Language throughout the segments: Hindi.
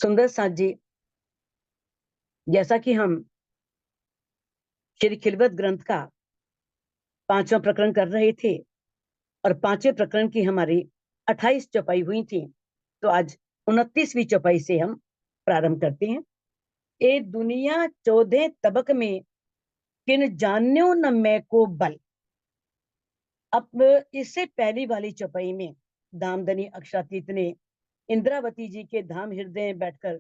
सुंदर साथ जी, जैसा कि हम श्री खिलवत ग्रंथ का 5वां प्रकरण कर रहे थे और 5वें प्रकरण की हमारी 28 चौपाई हुई थी, तो आज 29वीं चौपाई से हम प्रारंभ करते हैं। ए दुनिया 14 तबक में किन जान्यो न मैं को बल। अब इससे पहली वाली चौपाई में दामदनी अक्षातीत ने इंद्रावती जी के धाम हृदय में बैठकर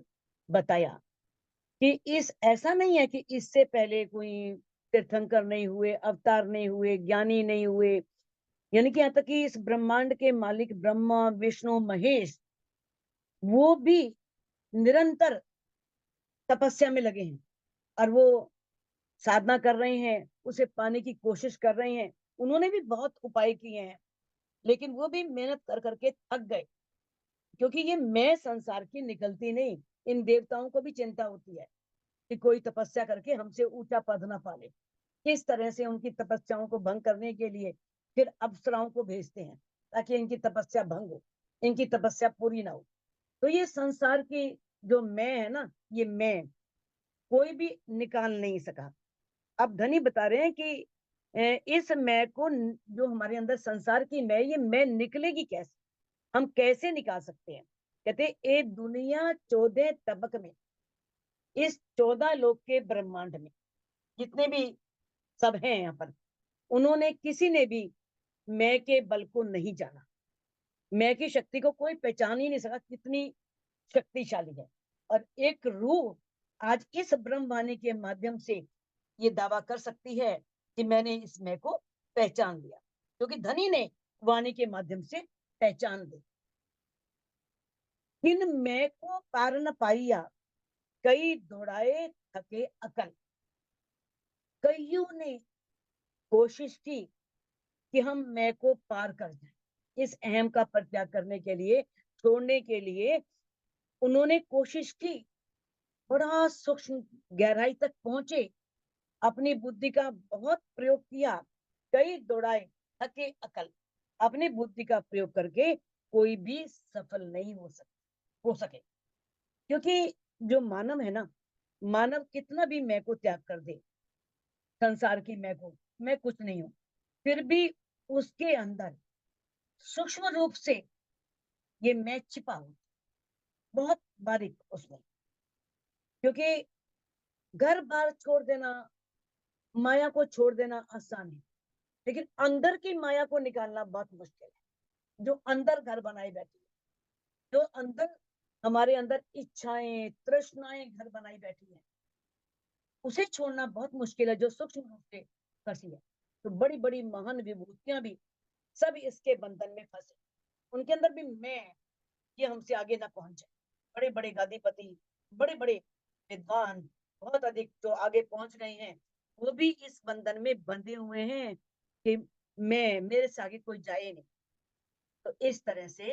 बताया कि इस ऐसा नहीं है कि इससे पहले कोई तीर्थंकर नहीं हुए, अवतार नहीं हुए, ज्ञानी नहीं हुए, यानी कि यहाँ तक कि इस ब्रह्मांड के मालिक ब्रह्मा विष्णु महेश वो भी निरंतर तपस्या में लगे हैं और वो साधना कर रहे हैं, उसे पाने की कोशिश कर रहे हैं। उन्होंने भी बहुत उपाय किए हैं, लेकिन वो भी मेहनत कर करके थक गए, क्योंकि ये मैं संसार की निकलती नहीं। इन देवताओं को भी चिंता होती है कि कोई तपस्या करके हमसे ऊंचा पद ना पाले। किस तरह से उनकी तपस्याओं को भंग करने के लिए फिर अप्सराओं को भेजते हैं ताकि इनकी तपस्या भंग हो, इनकी तपस्या पूरी ना हो। तो ये संसार की जो मैं है ना, ये मैं कोई भी निकाल नहीं सका। अब धनी बता रहे हैं कि इस मैं को जो हमारे अंदर संसार की मैं, ये मैं निकलेगी कैसे, हम कैसे निकाल सकते हैं। कहते ए दुनिया 14 तबक में, इस 14 लोक के ब्रह्मांड में जितने भी सब हैं यहाँ पर, उन्होंने किसी ने भी मैं के बल को नहीं जाना। मैं की शक्ति को कोई पहचान ही नहीं सका कितनी शक्तिशाली है। और एक रूह आज इस ब्रह्मवाणी के माध्यम से ये दावा कर सकती है कि मैंने इस मैं को पहचान लिया, क्योंकि धनी ने वाणी के माध्यम से पहचान ली। इन मैं को पार न पाइया, कई दौड़ाए थके अकल। कईयों ने कोशिश की कि हम मैं को पार कर जाए, इस अहम का परित्याग करने के लिए, छोड़ने के लिए उन्होंने कोशिश की, बड़ा सूक्ष्म गहराई तक पहुंचे, अपनी बुद्धि का बहुत प्रयोग किया। कई दौड़ाए थके अकल, अपनी बुद्धि का प्रयोग करके कोई भी सफल नहीं हो सके। क्योंकि जो मानव है ना, मानव कितना भी मैं को त्याग कर दे, संसार की मैं को, मैं कुछ नहीं हूं, फिर भी उसके अंदर सूक्ष्म रूप से ये मैं छिपा हूं, बहुत बारीक उसमें। क्योंकि घर बार छोड़ देना, माया को छोड़ देना आसान है, लेकिन अंदर की माया को निकालना बहुत मुश्किल है। जो अंदर घर बनाए बैठी है, जो अंदर हमारे अंदर इच्छाएं तृष्णाएं घर बनाई बैठी है, उसे छोड़ना बहुत मुश्किल है, जो सूक्ष्म रूप से फंसी है। तो बड़ी बड़ी महान विभूतियां भी सब इसके बंधन में फंसे, उनके अंदर भी मैं है, ये हमसे आगे ना पहुंच जाए। बड़े बड़े गादीपति, बड़े बड़े विद्वान, बहुत अधिक जो आगे पहुंच गए हैं, वो भी इस बंधन में बंधे हुए हैं कि मैं, मेरे से आगे कोई जाए नहीं। तो इस तरह से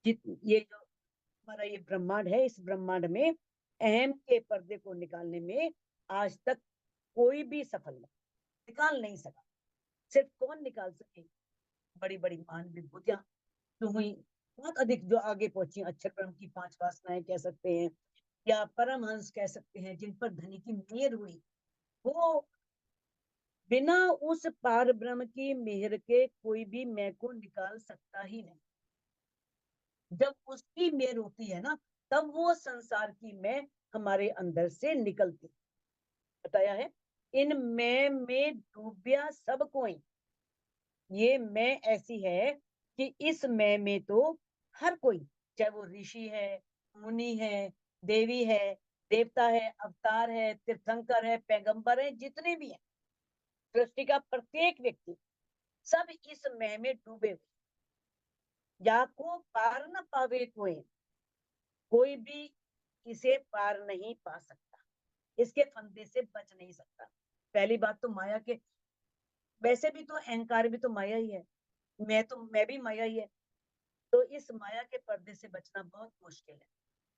ये जो हमारा ये ब्रह्मांड है, इस ब्रह्मांड में अहम के पर्दे को निकालने में आज तक कोई भी सफल नहीं, निकाल नहीं सका। सिर्फ कौन निकाल सके, बड़ी बड़ी महान विभूतियां जो हुई, बहुत अधिक जो आगे पहुंची, अक्षर ब्रह्म की 5 वासनाएं कह सकते हैं, या परमहंस कह सकते हैं, जिन पर धनी की मेहर हुई, वो बिना उस पार ब्रह्म की मेहर के कोई भी मैं को निकाल सकता ही नहीं। जब उसकी मेहर होती है ना, तब वो संसार की मैं हमारे अंदर से निकलती। बताया है, इन मैं में डूबिया सब कोई। ये मैं ऐसी है कि इस मैं में तो हर कोई, चाहे वो ऋषि है, मुनि है, देवी है, देवता है, अवतार है, तीर्थंकर है, पैगंबर है, जितने भी हैं, सृष्टि का प्रत्येक व्यक्ति, सब इस मैं में डूबे हुए। या को पार न पावे कोई भी इसे पार नहीं पा सकता, इसके फंदे से बच नहीं सकता। पहली बात तो माया के, वैसे भी तो अहंकार भी तो माया ही है, मैं भी माया ही है। तो इस माया के पर्दे से बचना बहुत मुश्किल है।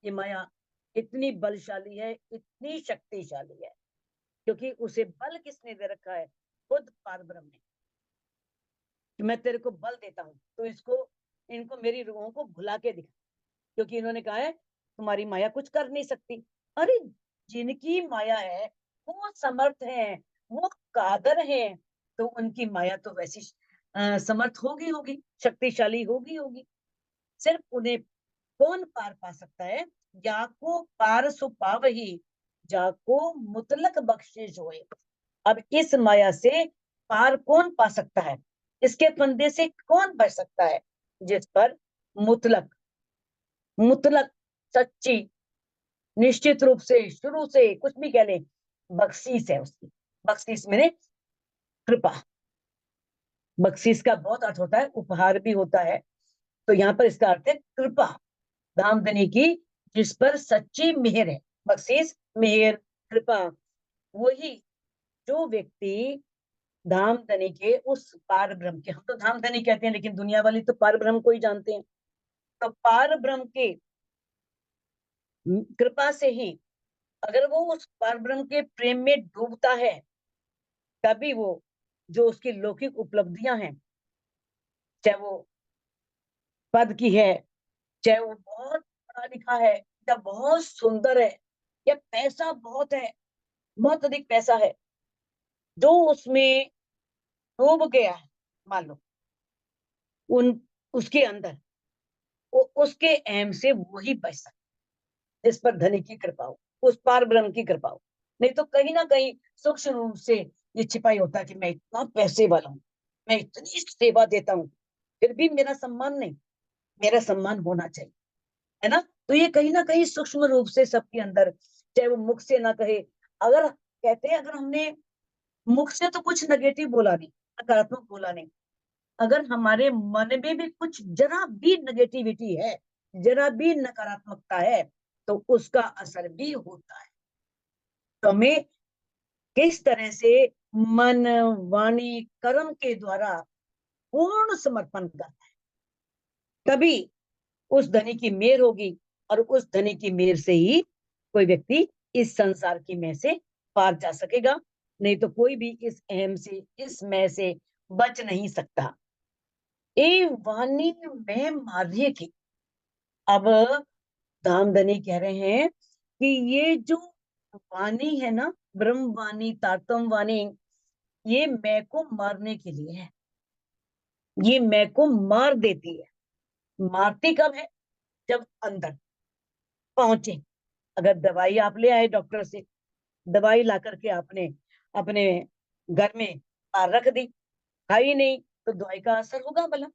ये माया इतनी बलशाली है, इतनी शक्तिशाली है, क्योंकि उसे बल किसने दे रखा है, खुद पारब्रह्म ने। कि मैं तेरे को बल देता हूं, तो इसको, इनको, मेरी रूहों को भुला के दिखा। क्योंकि इन्होंने कहा है तुम्हारी माया कुछ कर नहीं सकती। अरे जिनकी माया है वो समर्थ है, वो कादर है, तो उनकी माया तो वैसी समर्थ होगी, शक्तिशाली होगी। सिर्फ उन्हें कौन पार पा सकता है? जाको पार सो पावही, जाको मुतलक बख्शिश होए। अब इस माया से पार कौन पा सकता है? इसके फंदे से कौन बच सकता है? जिस पर मुतलक, मुतलक सच्ची, निश्चित रूप से, शुरू से, कुछ भी कह ले, बख्शीश है उसकी। बख्शीश मैंने कृपा। बख्शीश का बहुत अर्थ होता है, उपहार भी होता है, तो यहाँ पर इसका अर्थ है कृपा। धामधनी की जिस पर सच्ची मेहर है, बख्शीश, मेहर, कृपा। वही जो व्यक्ति धामधनी के उस पार ब्रह्म के, हम तो धामधनी कहते हैं लेकिन दुनिया वाली तो पार ब्रह्म को ही जानते हैं, तो पार ब्रह्म के कृपा से ही अगर वो उस पार ब्रह्म के प्रेम में डूबता है, तभी वो जो उसकी लौकिक उपलब्धियां हैं, चाहे वो पद की है, चाहे वो बहुत पढ़ा लिखा है, या बहुत सुंदर है, या पैसा बहुत है, बहुत अधिक पैसा है, जो उसमें डूब गया है, मान लो उन उसके अंदर, वो उसके अहम से वही बच सकता, जिस पर धनी की कृपा हो, उस पार ब्रह्म की कृपा हो। नहीं तो कहीं ना कहीं सूक्ष्म रूप से ये छिपाई होता है कि मैं इतना पैसे वाला हूँ, मैं इतनी सेवा देता हूँ, फिर भी मेरा सम्मान नहीं। मेरा सम्मान होना चाहिए, है ना? तो ये कहीं ना कहीं सूक्ष्म रूप से सबके अंदर, चाहे वो मुख से ना कहे, अगर कहते हैं, अगर हमने मुख से तो कुछ नेगेटिव बोला नहीं, नकारात्मक बोला नहीं, अगर हमारे मन में भी कुछ जरा भी नेगेटिविटी है, जरा भी नकारात्मकता है, तो उसका असर भी होता है। तो हमें किस तरह से मन, वाणी, कर्म के द्वारा पूर्ण समर्पण करना है, तभी उस धनी की मेहर होगी, और उस धनी की मेहर से ही कोई व्यक्ति इस संसार की मेह से पार जा सकेगा। नहीं तो कोई भी इस अहम से, इस मैं से बच नहीं सकता। ए वाणी में मारिए की। अब धामधनी कह रहे हैं कि ये जो वाणी है ना, ब्रह्म वाणी, तारतम वाणी, ये मैं को मारने के लिए है, ये मैं को मार देती है। मारती कब है? जब अंदर पहुंचे। अगर दवाई आप ले आए डॉक्टर से, दवाई ला करके आपने अपने घर में बाहर रख दी, खाई नहीं, तो दवाई का असर होगा भला?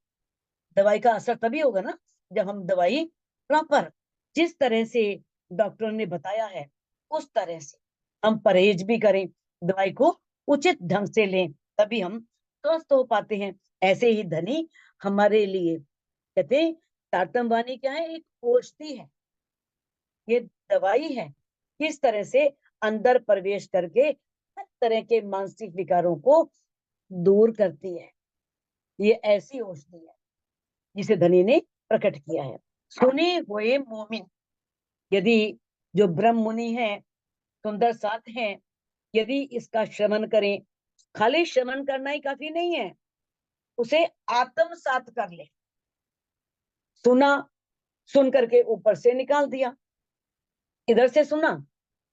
दवाई का असर तभी होगा ना जब हम दवाई प्रॉपर, जिस तरह से डॉक्टर ने बताया है उस तरह से हम परहेज भी करें, दवाई को उचित ढंग से लें, तभी हम स्वस्थ हो पाते हैं। ऐसे ही धनी हमारे लिए, कहते हैं तारतम वाणी क्या है? एक औषधि है, ये दवाई है। किस तरह से अंदर प्रवेश करके हर तरह के मानसिक विकारों को दूर करती है। ये ऐसी औषधि है जिसे धनी ने प्रकट किया है। सुने हुए मोमिन, यदि जो ब्रह्म मुनि है, सुंदर साथ हैं, यदि इसका श्रवण करें, खाली श्रवण करना ही काफी नहीं है, उसे आत्मसात कर ले। सुना, सुन करके ऊपर से निकाल दिया, इधर से सुना,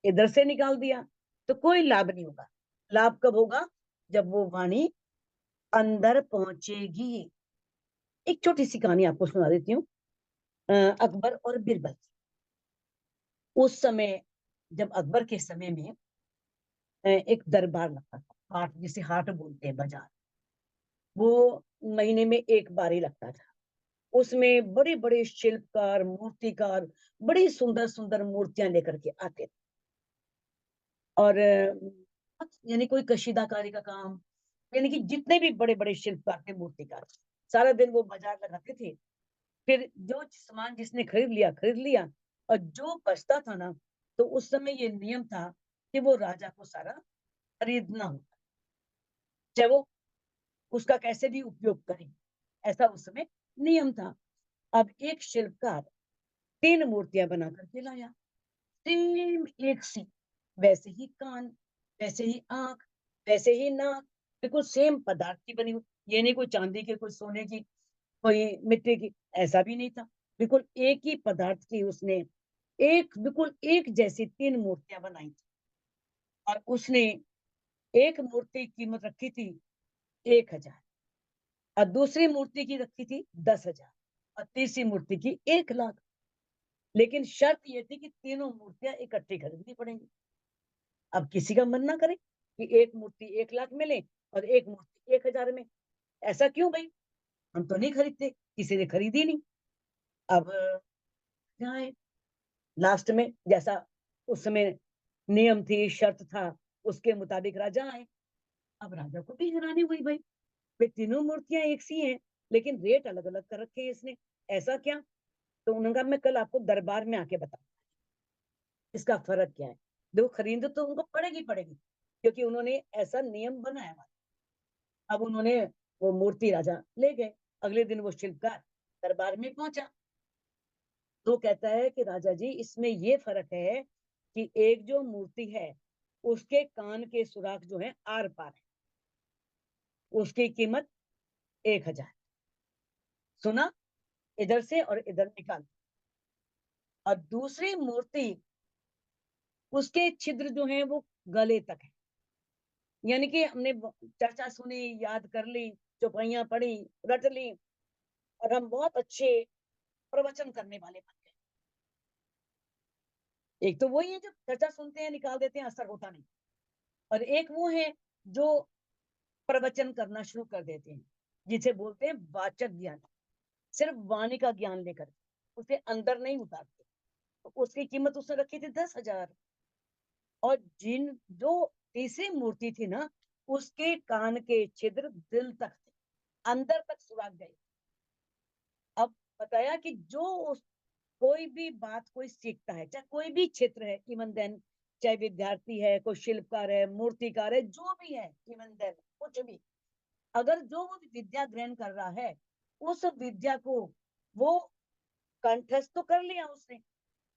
इधर से निकाल दिया, तो कोई लाभ नहीं होगा। लाभ कब होगा? जब वो वाणी अंदर पहुंचेगी। एक छोटी सी कहानी आपको सुना देती हूँ। अकबर और बीरबल। उस समय, जब अकबर के समय में एक दरबार लगता था, हाट, जिसे हाट बोलते हैं, बाजार, वो महीने में एक बार ही लगता था। उसमें बड़े बड़े शिल्पकार, मूर्तिकार बड़ी सुंदर सुंदर मूर्तियां लेकर के आते थे। और यानी कोई कशीदाकारी का काम, यानी कि जितने भी बड़े बड़े शिल्पकार थे, मूर्तिकार, सारा दिन वो बाजार लगाते थे। फिर जो सामान जिसने खरीद लिया, और जो बचता था ना, तो उस समय ये नियम था कि वो राजा को सारा खरीदना होता, चाहे वो उसका कैसे भी उपयोग करे, ऐसा उस समय नियम था। अब एक शिल्पकार 3 मूर्तियां बना करके लाया, सेम एक सी, वैसे ही कान, वैसे ही आंख, वैसे ही नाक, बिल्कुल सेम पदार्थ की बनी हुई। ये नहीं कोई चांदी की, कोई सोने की, कोई मिट्टी की, ऐसा भी नहीं था। बिल्कुल एक ही पदार्थ की उसने एक बिल्कुल एक जैसी 3 मूर्तियां बनाई थी और उसने एक मूर्ति की कीमत रखी थी 1,000 और दूसरी मूर्ति की रखी थी 10,000 और तीसरी मूर्ति की 1,00,000। लेकिन शर्त ये थी कि तीनों मूर्तियां इकट्ठी खरीदनी पड़ेंगी। अब किसी का मन ना करे कि एक मूर्ति 1,00,000 में ले और एक मूर्ति 1,000 में। ऐसा क्यों भाई? हम तो नहीं खरीदते, किसी ने खरीदी नहीं। अब जाए लास्ट में जैसा उस समय नियम थी, शर्त था, उसके मुताबिक राजा आए। अब राजा को भी हैरानी हुई भाई, वे तीनों मूर्तियां एक सी हैं लेकिन रेट अलग अलग कर रखे हैं इसने, ऐसा क्या? तो उन्होंने कहा मैं कल आपको दरबार में आके बताऊं इसका फर्क क्या है। देखो खरीद तो उनको पड़ेगी पड़ेगी, क्योंकि उन्होंने ऐसा नियम बनाया हुआ। अब उन्होंने वो मूर्ति राजा ले गए। अगले दिन वो शिल्पकार दरबार में पहुंचा तो कहता है कि राजा जी इसमें ये फर्क है कि एक जो मूर्ति है उसके कान के सुराख जो है आर पार है, उसकी कीमत 1,000। सुना? इधर से और इधर निकाल। और दूसरी मूर्ति उसके छिद्र जो है वो गले तक है। यानी कि हमने चर्चा सुनी, याद कर ली, चौपाइयां पढ़ी, रट ली और हम बहुत अच्छे प्रवचन करने वाले बन गए। एक तो वही है जो चर्चा सुनते हैं निकाल देते हैं, असर होता नहीं। और एक वो है जो प्रवचन करना शुरू कर देते हैं, जिसे बोलते हैं वाचक ज्ञान। सिर्फ वाणी का ज्ञान लेकर उसे अंदर नहीं उतारते। तो उसकी कीमत उसने रखी थी 10,000। और जिन जो तीसरी मूर्ति थी ना, उसके कान के छिद्र दिल तक थे, अंदर तक सुराग गए। अब बताया कि जो उस कोई भी बात कोई सीखता है, चाहे कोई भी क्षेत्र है, इवन देन चाहे विद्यार्थी है, कोई शिल्पकार है, मूर्तिकार है, जो भी है, इवन देन कुछ भी, अगर जो वो विद्या ग्रहण कर रहा है उस विद्या को वो कंठस्थ तो कर लिया उसने,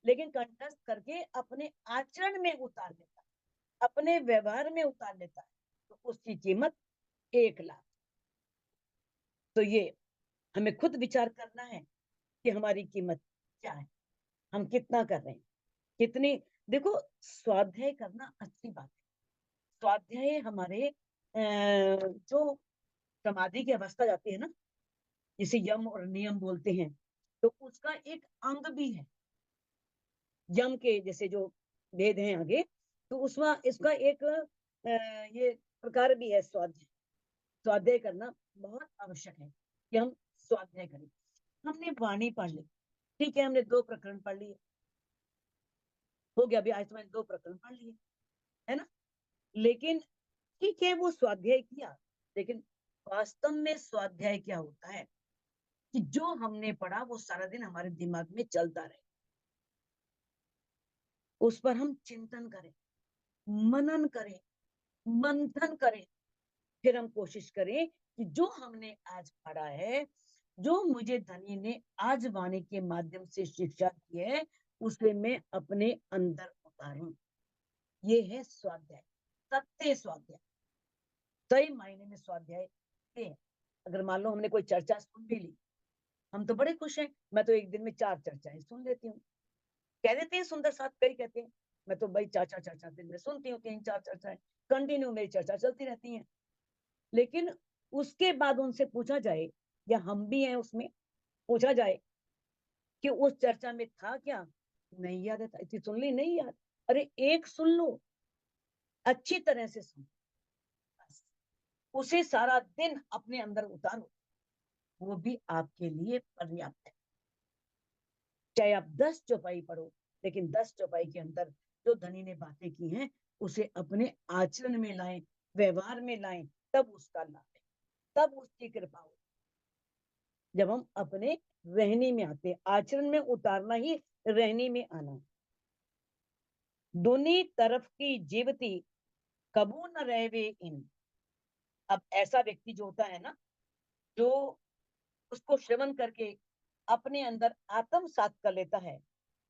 लेकिन कंठस्थ करके अपने आचरण में उतार लेता है, अपने व्यवहार में उतार लेता है, तो उसकी कीमत 1,00,000। तो ये हमें खुद विचार करना है कि हमारी कीमत क्या है, हम कितना कर रहे हैं, कितनी। देखो स्वाध्याय करना अच्छी बात है। स्वाध्याय हमारे जो समाधि की अवस्था जाती है ना, जिसे यम और नियम बोलते हैं, तो उसका एक अंग भी है। यम के जैसे जो भेद हैं आगे, तो उसमें इसका एक ये प्रकार भी है स्वाध्याय। स्वाध्याय करना बहुत आवश्यक है कि हम स्वाध्याय करें। हमने वाणी पढ़ ली, ठीक है, हमने 2 प्रकरण पढ़ लिए, हो गया। अभी आज तो मैंने 2 प्रकरण पढ़ लिए, है ना? लेकिन ठीक है वो स्वाध्याय किया, लेकिन वास्तव में स्वाध्याय क्या होता है कि जो हमने पढ़ा वो सारा दिन हमारे दिमाग में चलता रहे, उस पर हम चिंतन करें, मनन करें, मंथन करें। फिर हम कोशिश करें कि जो हमने आज पढ़ा है, जो मुझे धनी ने आज वाणी के माध्यम से शिक्षा की है, उसे मैं अपने अंदर उतारूं। ये है स्वाध्याय, सत्य स्वाध्याय, सही मायने में स्वाध्याय ये है। अगर मान लो हमने कोई चर्चा सुन भी ली, हम तो बड़े खुश हैं। मैं तो एक दिन में 4 चर्चाएं सुन लेती हूँ। कह देते हैं सुंदर साथ, कई कहते हैं मैं तो भाई 4-4 चर्चा दिन में सुनती हूँ, 3-4 चर्चाएं कंटिन्यू मेरी चर्चा चलती रहती है। लेकिन उसके बाद उनसे पूछा जाए, या हम भी हैं उसमें, पूछा जाए कि उस चर्चा में था क्या, नहीं याद है, इतनी सुन ली नहीं याद। अरे एक सुन लो, अच्छी तरह से सुन, बस उसे सारा दिन अपने अंदर उतारो, वो भी आपके लिए पर्याप्त है। चाहे आप 10 चौपाई पढ़ो, लेकिन 10 चौपाई के अंदर जो धनी ने बातें की हैं उसे अपने आचरण में लाएं, व्यवहार में लाएं, तब उसका लाभ है, तब उसकी कृपा हो। जब हम अपने रहनी में आते हैं, आचरण में उतारना ही रहनी में आना। दोनों तरफ की जीवती कबू न रहवे इन। अब ऐसा व्यक्ति जो होता है ना, जो उसको श्रवण करके अपने अंदर आत्मसात कर लेता है,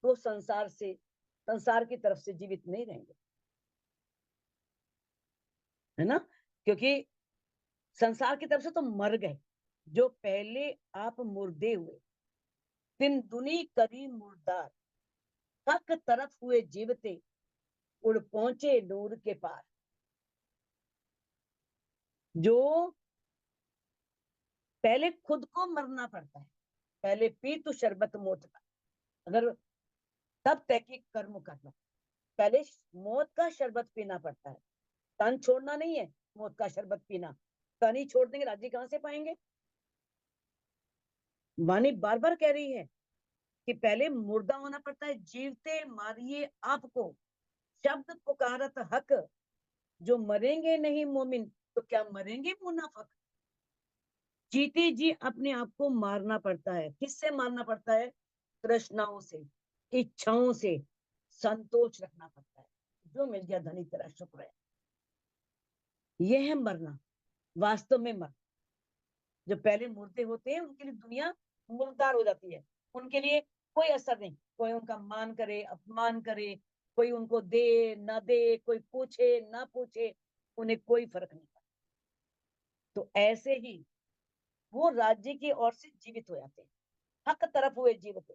तो संसार से, संसार की तरफ से जीवित नहीं रहेंगे, है ना? क्योंकि संसार की तरफ से तो मर गए। जो पहले आप मुर्दे हुए, तिन दुनी करी मुर्दार, हक तरफ हुए जीवते, उड़ पहुंचे नूर के पार। जो पहले खुद को मरना पड़ता है, पहले पी तू शरबत मौत का, अगर तब तहकीक कर्म करना, पहले मौत का शरबत पीना पड़ता है, तन छोड़ना नहीं है, मौत का शरबत पीना। तन ही छोड़ देंगे, राज्य कहां से पाएंगे? वाणी बार बार कह रही है कि पहले मुर्दा होना पड़ता है, जीवते मारिए आपको, शब्द पुकारत हक, जो मरेंगे नहीं मोमिन तो क्या मरेंगे मुनाफिक। जीते जी अपने आप को मारना पड़ता है। किससे मारना पड़ता है? तृष्णाओं से, इच्छाओं से संतोष रखना पड़ता है। जो मिल गया धनी तेरा शुक्र है। यह है मरना, वास्तव में मरना। जो पहले मुर्दे होते हैं उनके लिए दुनिया मुर्दार हो जाती है, उनके लिए कोई असर नहीं, कोई उनका मान करे अपमान करे, कोई उनको दे ना दे, कोई पूछे ना पूछे, उन्हें कोई फर्क नहीं पड़ता। तो ऐसे ही वो राज्य की ओर से जीवित हो जाते हैं, हक तरफ हुए जीवित,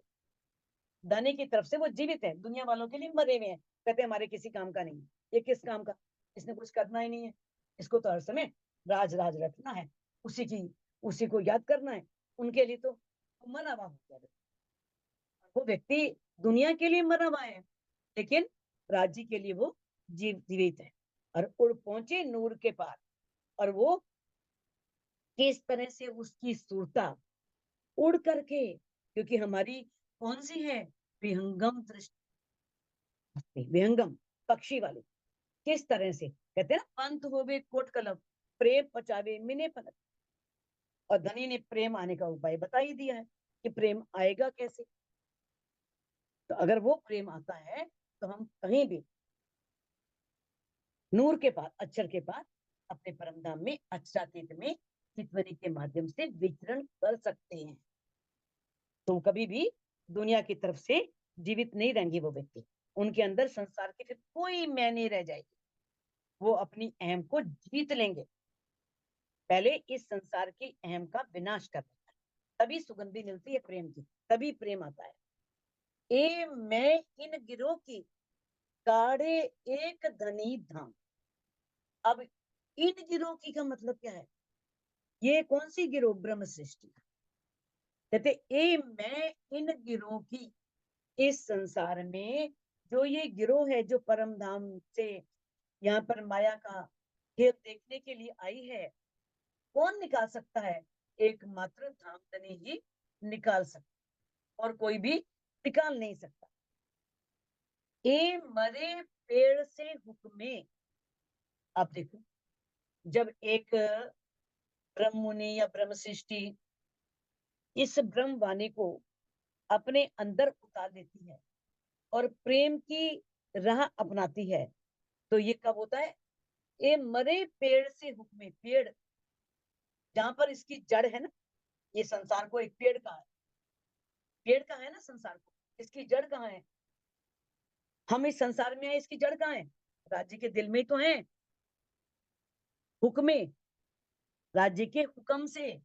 धनी की तरफ से वो जीवित है, दुनिया वालों के लिए मरे हुए हैं। कहते हैं हमारे किसी काम का नहीं, ये किस काम का, इसने कुछ करना ही नहीं है, इसको तो हर समय राज राज रखना है, उसी की उसी को याद करना है। उनके लिए तो मरा हुआ हो गया वो व्यक्ति, दुनिया के लिए मरा हुआ है, लेकिन राज्य के लिए वो जीवित है। और उड़ पहुंचे नूर के पार, और वो किस तरह से उसकी सुरता उड़ करके, क्योंकि हमारी कौन सी है? विहंगम दृष्टि, विहंगम पक्षी वाली। किस तरह से कहते हैं ना, पंत होवे कोट कलम, प्रेम पचावे मिने पलक। और धनी ने प्रेम आने का उपाय बता ही दिया है कि प्रेम आएगा कैसे। तो अगर वो प्रेम आता है तो हम कहीं भी नूर के पार, अक्षर के पार, अपने परम धाम में अक्षरातीत में चितवनी के माध्यम से विचरण कर सकते हैं। तो कभी भी दुनिया की तरफ से जीवित नहीं रहेंगे वो व्यक्ति, उनके अंदर संसार की फिर कोई मैं नहीं रह जाएगी। वो अपनी अहम को जीत लेंगे, पहले इस संसार की अहम का विनाश कर देता है, तभी सुगंधी मिलती है प्रेम की, तभी प्रेम आता है। ए मैं इन गिरोह की, काढ़े एक धनी धाम। अब इन गिरोह की का मतलब क्या है? ये कौन सी गिरोह? ब्रह्म सृष्टि। कहते ए मैं इन गिरोह की, इस संसार में जो ये गिरोह है, जो परम धाम से यहाँ पर माया का खेल देखने के लिए आई है, कौन निकाल सकता है? एकमात्र धामधनी ही निकाल सकता, और कोई भी निकाल नहीं सकता। ए मरे पेड़ से हुक्मे। आप देखो, जब एक ब्रह्म मुनि या ब्रह्म सृष्टि इस ब्रह्म वाणी को अपने अंदर उतार लेती है और प्रेम की राह अपनाती है, तो ये कब होता है? ए मरे पेड़ से हुक्मे। पेड़ जहां पर इसकी जड़ है ना, ये संसार को एक पेड़ का है, पेड़ का है ना संसार को, इसकी जड़ कहाँ है? हम इस संसार में आए, इसकी जड़ कहाँ है? राज्य के दिल में तो है। हुक्मे, राज्य के हुक्म से,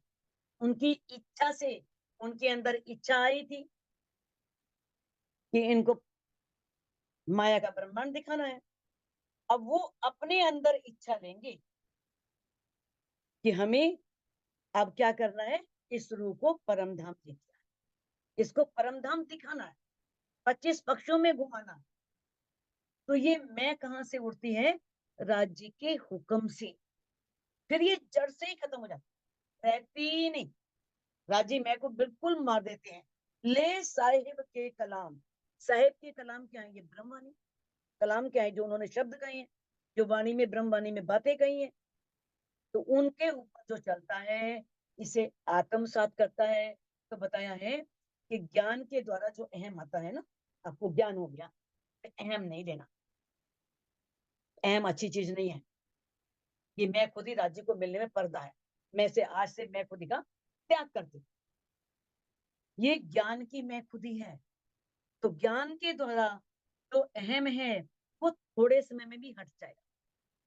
उनकी इच्छा से, उनके अंदर इच्छा आई थी कि इनको माया का ब्रह्मांड दिखाना है। अब वो अपने अंदर इच्छा लेंगे कि हमें अब क्या करना है, इस रूह को परम धाम दिखाना है, इसको परम धाम दिखाना है, 25 पक्षों में घुमाना। तो ये मैं कहां से उड़ती है? राज्य के हुक्म से। फिर ये जड़ से ही खत्म हो जाती, रहती ही नहीं। राजी मैं को बिल्कुल मार देते हैं। ले साहिब के कलाम, साहिब के कलाम क्या है? ये ब्रह्मवाणी। कलाम क्या है? जो उन्होंने शब्द कहे हैं, जो वाणी में ब्रह्मवाणी में बातें कही हैं, तो उनके ऊपर जो चलता है, इसे आत्मसात करता है। तो बताया है कि ज्ञान के द्वारा जो अहम आता है ना, आपको ज्ञान हो गया, तो अहम नहीं लेना। अहम अच्छी चीज नहीं है। ये मैं खुद ही राज्य को मिलने में पर्दा है। मैं से आज से मैं खुद ही का त्याग करती हूँ। ये ज्ञान की मैं खुद ही है। तो ज्ञान के द्वारा जो अहम है, वो थोड़े समय में भी हट जाएगा।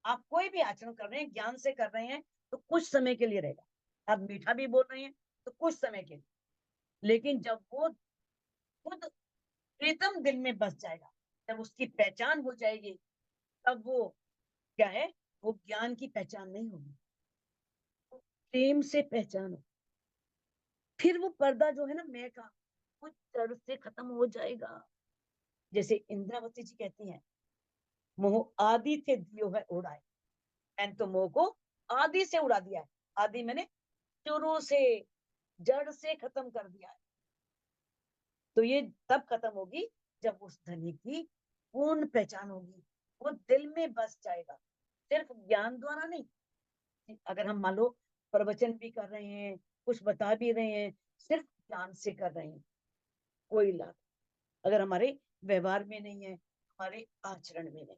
आप कोई भी आचरण कर रहे हैं, ज्ञान से कर रहे हैं, तो कुछ समय के लिए रहेगा। आप मीठा भी बोल रहे हैं तो कुछ समय के लिए, लेकिन जब वो खुद रिदम दिल में बस जाएगा, जब उसकी पहचान हो जाएगी, तब वो क्या है, वो ज्ञान की पहचान नहीं होगी, प्रेम से पहचान हो। फिर वो पर्दा जो है ना मैं का, वो जड़ से खत्म हो जाएगा। जैसे इंद्रावती जी कहती हैं, मोह आदि थे दियो है उड़ाए, मैंने तो मोह को आदि से उड़ा दिया है। आदि मैंने शुरू से, जड़ से खत्म कर दिया है। तो ये तब खत्म होगी जब उस धनी की पूर्ण पहचान होगी, वो दिल में बस जाएगा, सिर्फ ज्ञान द्वारा नहीं। अगर हम मान लो प्रवचन भी कर रहे हैं, कुछ बता भी रहे हैं, सिर्फ ज्ञान से कर रहे हैं, कोई लाभ अगर हमारे व्यवहार में नहीं है, हमारे आचरण में नहीं।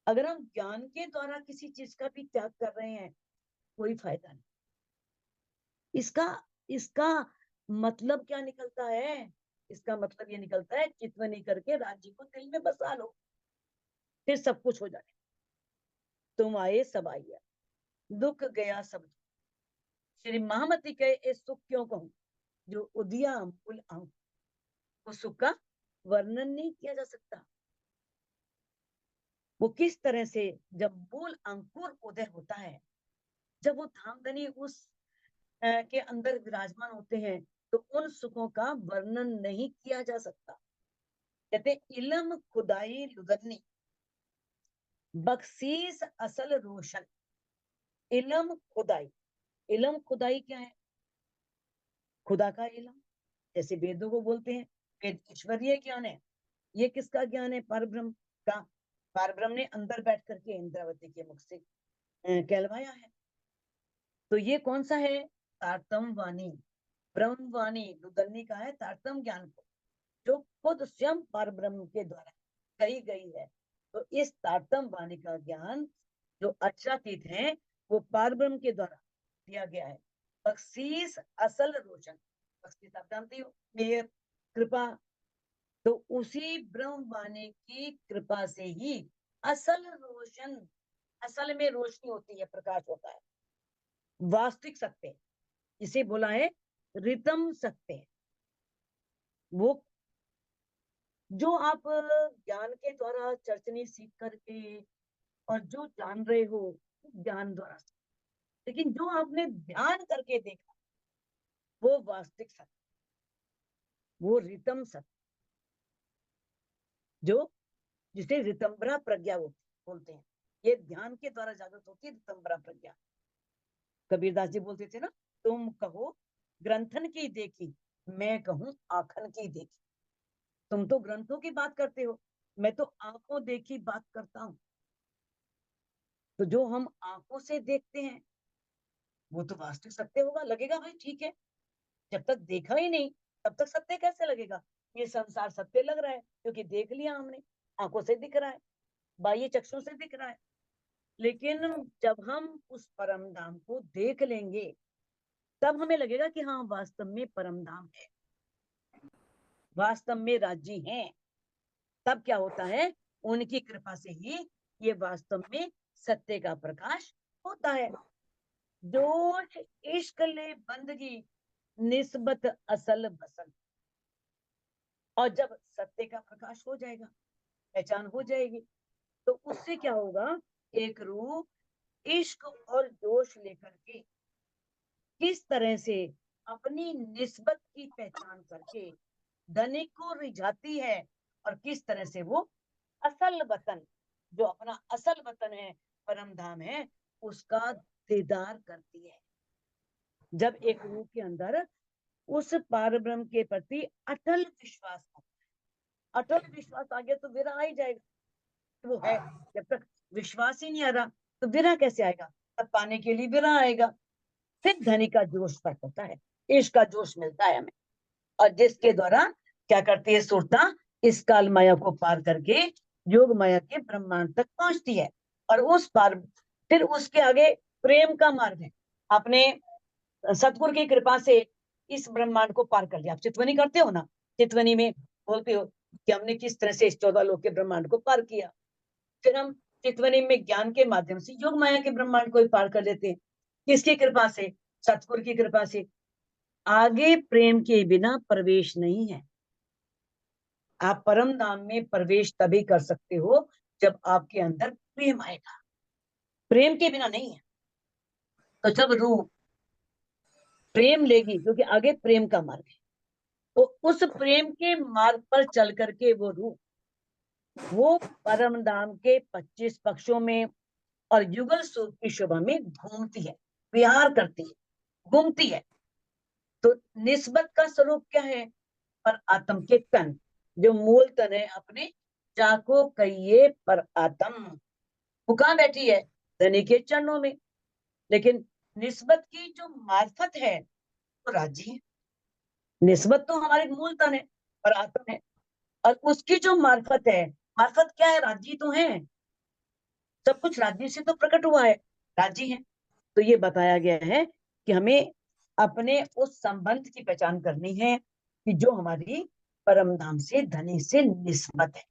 अगर हम ज्ञान के द्वारा किसी चीज का भी त्याग कर रहे हैं, कोई फायदा नहीं। इसका इसका मतलब क्या निकलता है? इसका मतलब ये निकलता है, चितवनी करके राज्य को दिल में बसा लो, फिर सब कुछ हो जाए। तुम आए सब आइए, दुख गया सब। श्री महामती कहे ए सुख क्यों कहूं, जो उदिया मूल आऊं। वो सुख का वर्णन नहीं किया जा सकता। वो किस तरह से जब मूल अंकुर उदय होता है, जब वो धामधनी उस के अंदर विराजमान होते हैं, तो उन सुखों का वर्णन नहीं किया जा सकता। कहते इलम खुदाई लुदन्नी, बख्शीस असल रोशन। इलम खुदाई, इलम खुदाई क्या है? खुदा का इलम, जैसे वेदों को बोलते हैं, वेद ईश्वरीय ज्ञान है। ये किसका ज्ञान है? परब्रह्म का। परब्रह्म ने अंदर बैठ करके इंद्रावती के मुख से कहलवाया है। तो ये कौन सा है? तारतम वाणी, ब्रह्म वाणी लुदन्नी का है, तारतम ज्ञान को, जो खुद स्वयं परब्रह्म के द्वारा कही गई है। तो इस तारतम वाणी का ज्ञान जो अक्षरातीत है, वो परब्रह्म के द्वारा दिया गया है। बख्शीस असल रोशन, बख्शीस आप जानती हो, मेहर, कृपा। तो उसी ब्रह्म वाणी की कृपा से ही असल रोशन, असल में रोशनी होती है, प्रकाश होता है, वास्तविक सत्य, इसे बोला है रितम सत्य। वो जो आप ज्ञान के द्वारा चर्चनी सीख करके और जो जान रहे हो ज्ञान द्वारा, लेकिन जो आपने ध्यान करके देखा, वो वास्तविक सत्य, वो रितम सत्य, जो जिसे रितंबरा प्रज्ञा बोलते हैं। ये ध्यान के द्वारा जागृत होती है रितंबरा प्रज्ञा। कबीरदास जी बोलते थे ना, तुम कहो ग्रंथन की देखी, मैं कहूं आखन की देखी। तुम तो ग्रंथों की बात करते हो, मैं तो आंखों देखी बात करता हूं। तो जो हम आंखों से देखते हैं, वो तो वास्तविक सत्य होगा, लगेगा भाई ठीक है। जब तक देखा ही नहीं, तब तक सत्य कैसे लगेगा? ये संसार सत्य लग रहा है क्योंकि देख लिया हमने, आंखों से दिख रहा है, बाह्य चक्षुओं से दिख रहा है। लेकिन जब हम उस परम धाम को देख लेंगे, तब हमें लगेगा कि हाँ, वास्तव में परम धाम है, वास्तव में राज्य है। तब क्या होता है? उनकी कृपा से ही ये वास्तव में सत्य का प्रकाश होता है। जोश इश्क ले बंदगी, निस्बत असल बसंत। और जब सत्य का प्रकाश हो जाएगा, पहचान हो जाएगी, तो उससे क्या होगा? एक रूह इश्क और जोश लेकर के किस तरह से अपनी निस्बत की पहचान करके धनिक को रिझाती है, और किस तरह से वो असल वतन, जो अपना असल वतन है, परम धाम है, उसका दीदार करती है। जब एक रूह के अंदर उस पारब्रह्म के प्रति अटल विश्वास आता है, अटल विश्वास आ गया तो विरह आ ही जाएगा। वो है, जब तक विश्वास ही नहीं आ रहा तो विरह कैसे आएगा? तब पाने के लिए विरह आएगा। फिर धनी का जोश प्रकट होता है, इश्क का जोश मिलता है हमें, और जिसके द्वारा क्या करती है सुरता? इस काल माया को पार करके योग माया के ब्रह्मांड तक पहुंचती है। और उस पार फिर उसके आगे प्रेम का मार्ग है। आपने सतगुरु की कृपा से इस ब्रह्मांड को पार कर लिया। आप चितवनी करते हो ना, चितवनी में बोलते हो कि हमने किस तरह से इस 14 लोक के ब्रह्मांड को पार किया। फिर हम चितवनी में ज्ञान के माध्यम से योग माया के ब्रह्मांड को ही पार कर लेते हैं। किसकी कृपा से? सतगुरु की कृपा से। आगे प्रेम के बिना प्रवेश नहीं है। आप परम धाम में प्रवेश तभी कर सकते हो जब आपके अंदर प्रेम आएगा, प्रेम के बिना नहीं है। तो जब रूह प्रेम लेगी, क्योंकि आगे प्रेम का मार्ग है, तो उस प्रेम के मार्ग पर चल करके वो रूह वो परम धाम के 25 पक्षों में और युगल सुख की शोभा में घूमती है, विहार करती है, घूमती है। तो निस्बत का स्वरूप क्या है? पर आत्म के तन, जो मूल तन है अपने, जाको कहिए पर आत्म। वो कहाँ बैठी है? धनी के चरणों में। लेकिन निस्बत की जो मार्फत है वो राजी है। निस्बत तो हमारे मूल तन है, पर आत्म है, और उसकी जो मार्फत है, मार्फत क्या है? राजी तो है, सब कुछ राज्य से तो प्रकट हुआ है, राज्य है। तो ये बताया गया है कि हमें अपने उस संबंध की पहचान करनी है कि जो हमारी परम धाम से, धनी से निस्बत है,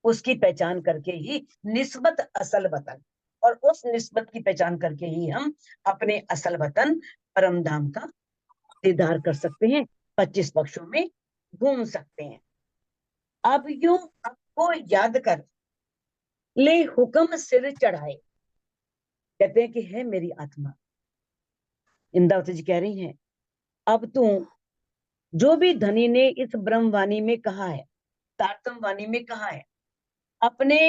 उसकी पहचान करके ही निस्बत असल वतन, और उस निस्बत की पहचान करके ही हम अपने असल वतन परम धाम का दीदार कर सकते हैं, 25 पक्षों में घूम सकते हैं। अब यूं आपको याद कर ले हुक्म सिर चढ़ाए, कहते हैं कि है मेरी आत्मा, इंद्रावती जी कह रही हैं, अब तू जो भी धनी ने इस ब्रह्मवाणी में कहा है, तारतम वाणी में कहा है, अपने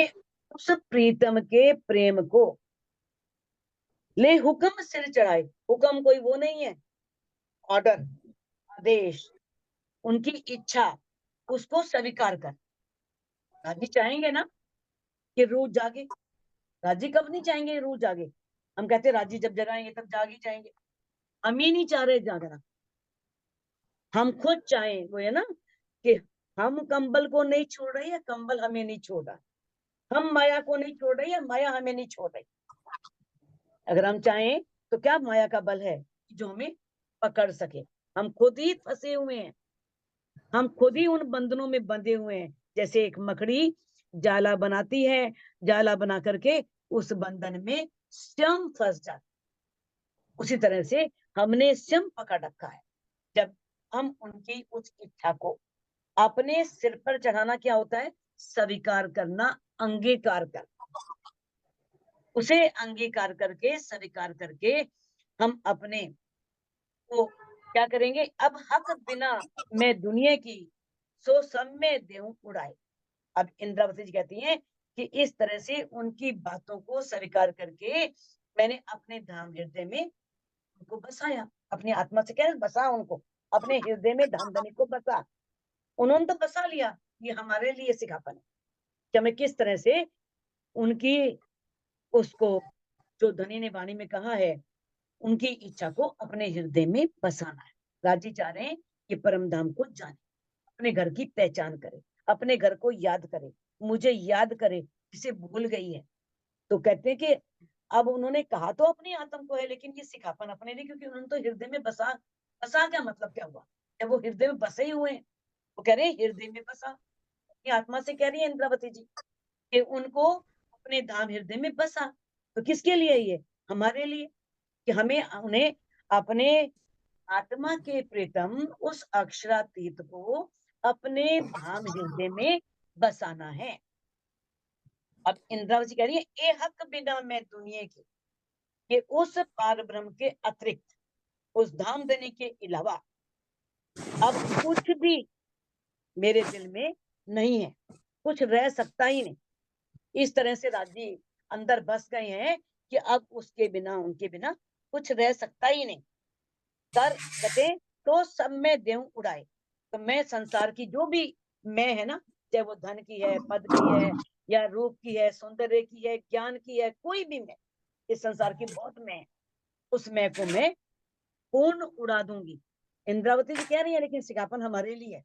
उस प्रीतम के प्रेम को ले हुक्म सिर चढ़ाए। हुक्म कोई वो नहीं है, ऑर्डर, आदेश, उनकी इच्छा, उसको स्वीकार कर। राजी चाहेंगे ना कि रूह जागे? राजी कब नहीं चाहेंगे रूह जागे? हम कहते राजी जब जगाएंगे तब जाग ही जाएंगे। हम ही नहीं चाह रहे जागना, हम खुद चाहें, वो है ना कि हम कंबल को नहीं छोड़ रहे या कंबल हमें नहीं छोड़ रहा, हम माया को नहीं छोड़ रहे या माया हमें नहीं छोड़ रही। अगर हम चाहें तो क्या माया का बल है जो हमें पकड़ सके? हम खुद ही फंसे हुए हैं, हम खुद ही उन बंधनों में बंधे हुए हैं। जैसे एक मकड़ी जाला बनाती है, जाला बना करके उस बंधन में स्वयं फंस जाती, उसी तरह से हमने स्वयं पकड़ रखा है। जब हम उनकी उस इच्छा को अपने सिर पर चढ़ाना, क्या होता है? स्वीकार करना, अंगीकार कर, उसे अंगीकार करके, स्वीकार करके हम अपने को क्या करेंगे? अब हक बिना मैं दुनिया की सो सब में देऊं उड़ाए। अब इंद्रावती जी कहती हैं कि इस तरह से उनकी बातों को स्वीकार करके मैंने अपने धाम हृदय में उनको बसाया, अपनी आत्मा से कह बसा, उनको अपने हृदय में धाम धनी को बसा। उन्होंने तो बसा लिया, ये हमारे लिए सिखापन है कि हमें किस तरह से उनकी उसको, जो धनी ने वाणी में कहा है, उनकी इच्छा को अपने हृदय में बसाना है। राजी चाह रहे हैं कि परम धाम को जाने, अपने घर की पहचान करे, अपने घर को याद करे, मुझे याद करे, जिसे भूल गई है। तो कहते हैं कि अब उन्होंने कहा तो अपनी आत्म को है, लेकिन ये सिखापन अपने लिए, क्योंकि उन्होंने तो हृदय में बसा। बसा क्या मतलब क्या हुआ? जब वो हृदय में बसे ही हुए हैं, वो कह रहे हैं हृदय में बसा, अपनी आत्मा से कह रही है इंद्रावती जी कि उनको अपने धाम हृदय में बसा। तो किसके लिए? ये हमारे लिए, कि हमें उन्हें अपने आत्मा के प्रीतम उस अक्षरातीत को अपने धाम हृदय में बसाना है। अब इंद्रावती कह रही है, ए हक बिना मैं दुनिया की, कि उस पार ब्रह्म के अतिरिक्त, उस धाम देने के अलावा अब कुछ भी मेरे दिल में नहीं है, कुछ रह सकता ही नहीं। इस तरह से राजी अंदर बस गए हैं कि अब उसके बिना, उनके बिना कुछ रह सकता ही नहीं। कर कहते तो सब में देऊं उड़ाए। तो मैं संसार की जो भी मैं है ना, चाहे वो धन की है, पद की है, या रूप की है, सौंदर्य की है, ज्ञान की है, कोई भी मैं, इस संसार की बहुत मैं है, उस मैं को मैं पूर्ण उड़ा दूंगी। इंद्रावती जी कह रही है, लेकिन सिखापन हमारे लिए है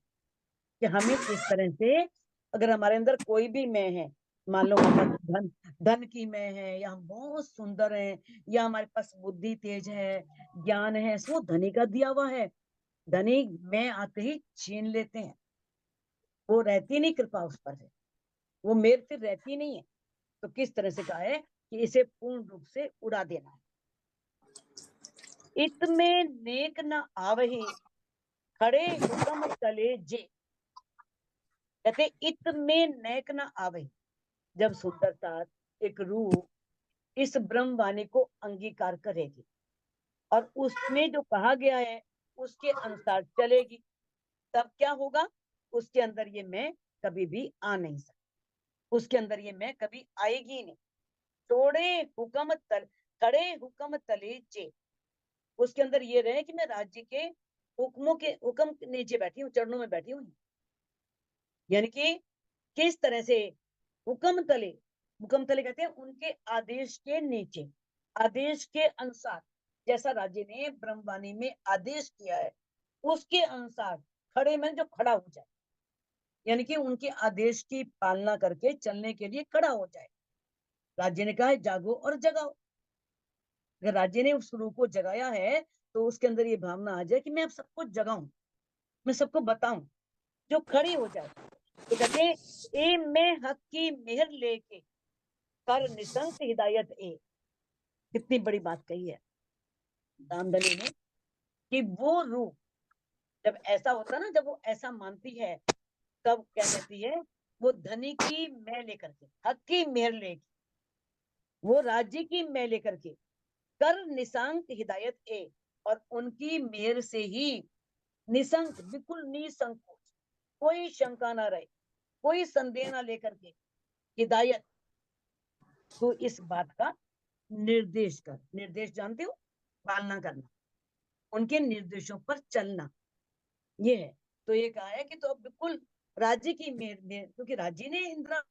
कि हमें किस तरह से, अगर हमारे अंदर कोई भी मैं है, मान लो हमारे पास धन, धन की मैं है, या हम बहुत सुंदर हैं, या हमारे पास बुद्धि तेज है, ज्ञान है, वो धनी का दिया हुआ है। धनी मैं आते ही छीन लेते हैं, वो रहती नहीं कृपा उस पर है, वो मेर फिर रहती नहीं है। तो किस तरह से कहा है कि इसे पूर्ण रूप से उड़ा देना है। इत में नेक न आवही, खड़े हुक्म चले जे, कहते इत में नेक न आवे, जब सुंदरता एक रूह इस ब्रह्मवाणी को अंगीकार करेगी और उसमें जो कहा गया है उसके अनुसार चलेगी, तब क्या होगा, उसके अंदर ये मैं कभी भी आ नहीं सकती, उसके अंदर ये मैं कभी आएगी नहीं। तोड़े हुक्म तल, खड़े हुक्म तले चे, उसके अंदर ये रहे कि मैं राज्य के हुक्मों के हुक्म के नीचे बैठी हूँ, चरणों में बैठी हूँ। यानी कि किस तरह से हुक्म तले, हुक्म तले कहते हैं उनके आदेश के नीचे, आदेश के अनुसार, जैसा राज्य ने ब्रह्मवाणी में आदेश किया है उसके अनुसार खड़े में जो खड़ा हो जाए, यानी कि उनके आदेश की पालना करके चलने के लिए खड़ा हो जाए। राज्य ने कहा है जागो और जगाओ, अगर राज्य ने उस रूह को जगाया है तो उसके अंदर ये भावना आ जाए कि मैं अब सबको जगाऊं, मैं सबको बताऊं, जो खड़ी हो जाए। तो कहते हैं ए मैं हक की मेहर लेके कर निसंक हिदायत ए, कितनी बड़ी बात कही है दामदनी ने कि वो रूह जब ऐसा होता ना, जब वो ऐसा मानती है तब क्या कहती है, वो धनी की मैं लेकर के, हक की मेहर लेके, वो राज्य की मैं लेकर के कर निसंक हिदायत ए, और उनकी मेहर से ही निसंक, बिल्कुल निसंकोच, कोई शंका ना रहे, कोई संदेह ना लेकर के हिदायत, तो इस बात का निर्देश कर, निर्देश जानते हो, पालना करना, उनके निर्देशों पर चलना, ये है। तो ये कहा है कि तो अब बिल्कुल राज्य की मेहर में, क्योंकि राज्य ने इंदिरा,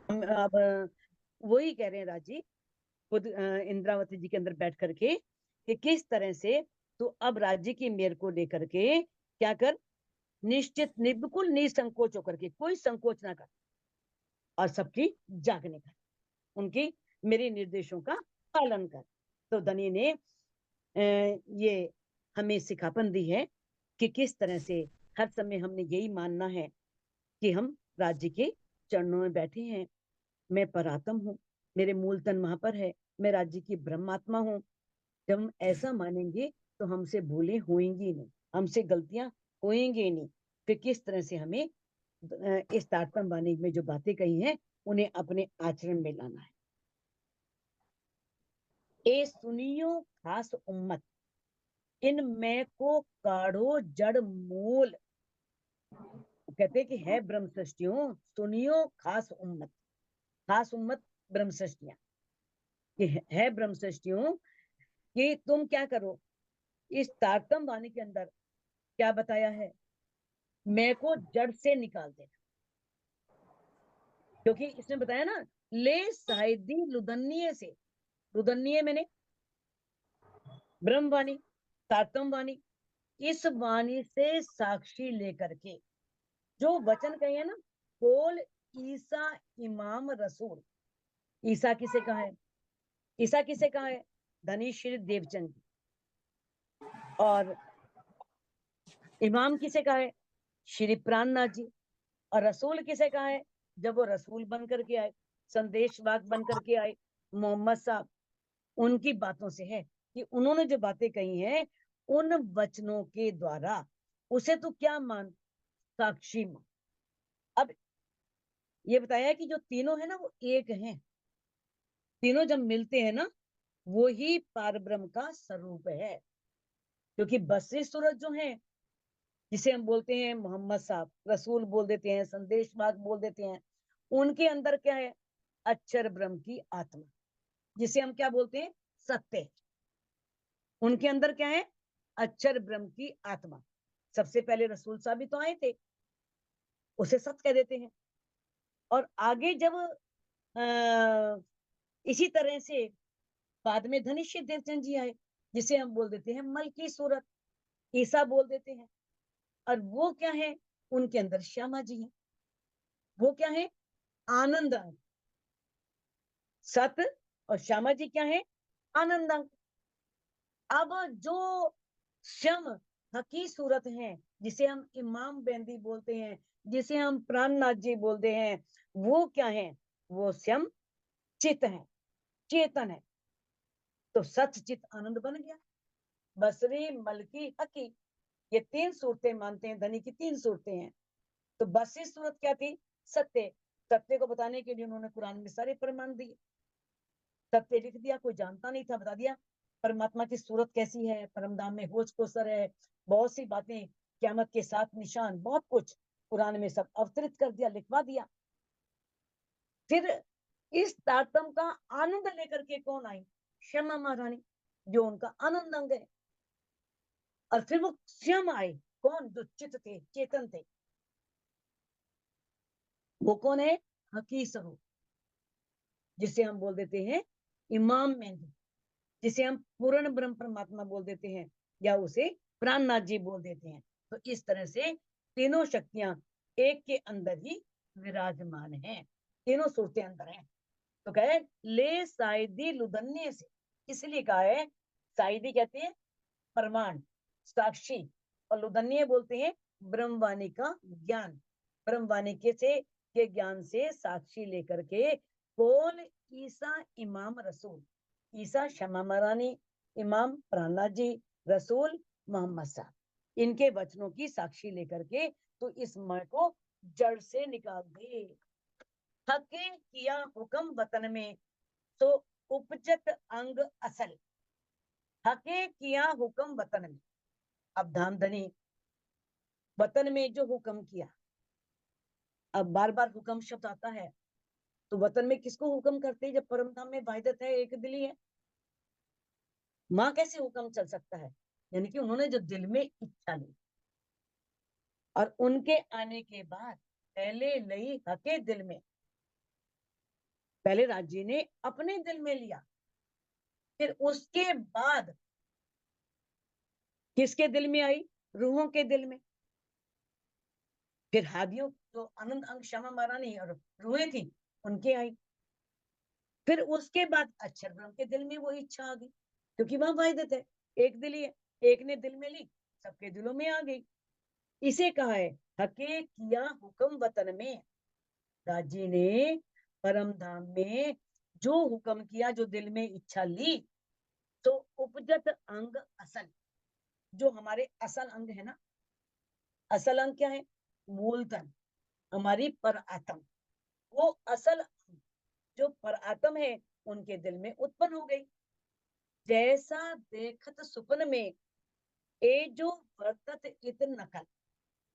अब वही कह रहे हैं राजी खुद इंद्रावती जी के अंदर बैठ करके कि किस तरह से तो अब राज्य की मेयर को लेकर के क्या कर, निश्चित बिल्कुल निसंकोच होकर के, कोई संकोच ना कर, और सबकी जागने कर, उनकी मेरे निर्देशों का पालन कर। तो धनी ने ये हमें सिखापन दी है कि किस तरह से हर समय हमने यही मानना है कि हम राज्य के चरणों में बैठे हैं, मैं परात्म हूँ, मेरे मूल तन वहां पर है, मैं राज्य की ब्रह्मात्मा हूँ। जब हम ऐसा मानेंगे तो हमसे भूलें होंगी नहीं, हमसे गलतियां होंगी नहीं। फिर किस तरह से हमें इस तारतम्य वाणी में जो बातें कही हैं उन्हें अपने आचरण में लाना है। ए सुनियो खास उम्मत, इन मैं को काढ़ो जड़ मूल, कहते कि है ब्रह्म सृष्टियों, सुनियो खास उम्मत ब्रह्म सृष्टियां, कि है ब्रह्म सृष्टियों, कि तुम क्या करो, इस तारतम वाणी के अंदर क्या बताया है, मैं को जड़ से निकाल देना, क्योंकि इसने बताया ना, ले साहिदी लुदन्नीय से, लुदन्नीय मैंने ब्रह्म वाणी, तारतम वाणी, इस वाणी से साक्षी लेकर के जो वचन कहे हैं ना, कोल ईसा इमाम रसूल, ईसा किसे कहा है, ईसा किसे कहा है, धनी श्री देवचंद जी, और इमाम किसे कहा है, श्री प्राणनाथ जी, और रसूल किसे कहा है, जब वो रसूल बन करके आए, संदेशवाहक बन करके आए मोहम्मद साहब, उनकी बातों से है कि उन्होंने जो बातें कही हैं उन वचनों के द्वारा उसे तो क्या मान, साक्षी मान। अब ये बताया है कि जो तीनों है ना वो एक हैं, तीनों जब मिलते हैं ना वो ही पारब्रह्म का स्वरूप है। क्योंकि बसरी सूरत जो है, जिसे हम बोलते हैं मोहम्मद साहब, रसूल बोल देते हैं, संदेशवाहक बोल देते हैं, उनके अंदर क्या है, अक्षर ब्रह्म की आत्मा, जिसे हम क्या बोलते हैं, सत्य, उनके अंदर क्या है, अक्षर ब्रह्म की आत्मा। सबसे पहले रसूल साहब भी तो आए थे, उसे सत्य कह देते हैं। और आगे जब इसी तरह से बाद में धनिष्य देवचंद जी आए, जिसे हम बोल देते हैं मल की सूरत, ईसा बोल देते हैं, और वो क्या है, उनके अंदर श्यामा जी हैं, वो क्या है, आनंद अंग, सत, और श्यामा जी क्या है, आनंद अंग। अब जो श्याम हकी सूरत है, जिसे हम इमाम बेंदी बोलते हैं, जिसे हम प्राणनाथ जी बोलते हैं, वो क्या है, वो श्याम चित है, चेतन है। तो सच चित आनंद बन गया, बसरी मलकी हकी, ये 3 सूरतें मानते हैं, धनी की 3 सूरतें हैं। तो 32 सूरत क्या थी? सत्य। सत्य को बताने के लिए उन्होंने कुरान में सारे प्रमाण दिए। सत्य लिख दिया, कोई जानता नहीं था, बता दिया। परमात्मा की सूरत कैसी है, परमधाम में होश को सर है, बहुत सी बातें, क्यामत के 7 निशान, बहुत कुछ कुरान में सब अवतरित कर दिया, लिखवा दिया। फिर इस तारतम का आनंद लेकर के कौन आई? श्यामा महारानी, जो उनका आनंद अंग है। और फिर वो श्याम आए, कौन? जो चित थे, चेतन थे। वो कौन है? हकी स्वरूप, जिसे हम बोल देते हैं इमाम मेहंदी, जिसे हम पूर्ण ब्रह्म परमात्मा बोल देते हैं, या उसे प्राणनाथ जी बोल देते हैं। तो इस तरह से तीनों शक्तियां एक के अंदर ही विराजमान हैं, तीनों सूरतें अंदर हैं। तो कहे ले साइदी लुदन्य से, इसलिए कहा है, साइदी कहते हैं प्रमाण, साक्षी, और लुदन्य बोलते हैं ब्रह्मवाणी का ज्ञान। ब्रह्मवाणी के ज्ञान से साक्षी लेकर के कौन? ईसा इमाम रसूल, ईसा शमा महारानी, इमाम प्राणनाथ जी, रसूल मोहम्मद साहब, इनके वचनों की साक्षी लेकर के तो इस मय को जड़ से निकाल दे। हके किया हुक्म वतन में तो उपजत अंग असल। हके किया हुक्म वतन में, अब धाम धनी वतन में जो हुक्म किया, अब बार बार हुक्म शब्द आता है, तो वतन में किसको हुक्म करते हैं? जब परम धाम में वाहिदत है, एक दिली है, माँ कैसे हुक्म चल सकता है? यानी कि उन्होंने जो दिल में इच्छा ली, और उनके आने के बाद पहले लई हके दिल में, पहले राज्य ने अपने दिल में लिया, फिर उसके बाद किसके दिल में आई? रूहों के दिल में। फिर हादियों, जो आनंद अंग क्षमा महारानी और रूहें थी, उनके आई। फिर उसके बाद अक्षर ब्रह्म के दिल में वो इच्छा आ गई, क्योंकि वहां वाहिदत है, एक दिल ही है, एक ने दिल में ली, सबके दिलों में आ गई। इसे कहा है हके किया हुक्म वतन में। राजी ने परम धाम में जो हुक्म किया, जो दिल में इच्छा ली, तो उपजत अंग असल, जो हमारे असल अंग है ना, असल अंग क्या है? मूल तन, हमारी पर आत्म, वो असल अंग जो पर आत्म है, उनके दिल में उत्पन्न हो गई। जैसा देखत सुपन में ए जो वर्तत इत नकल।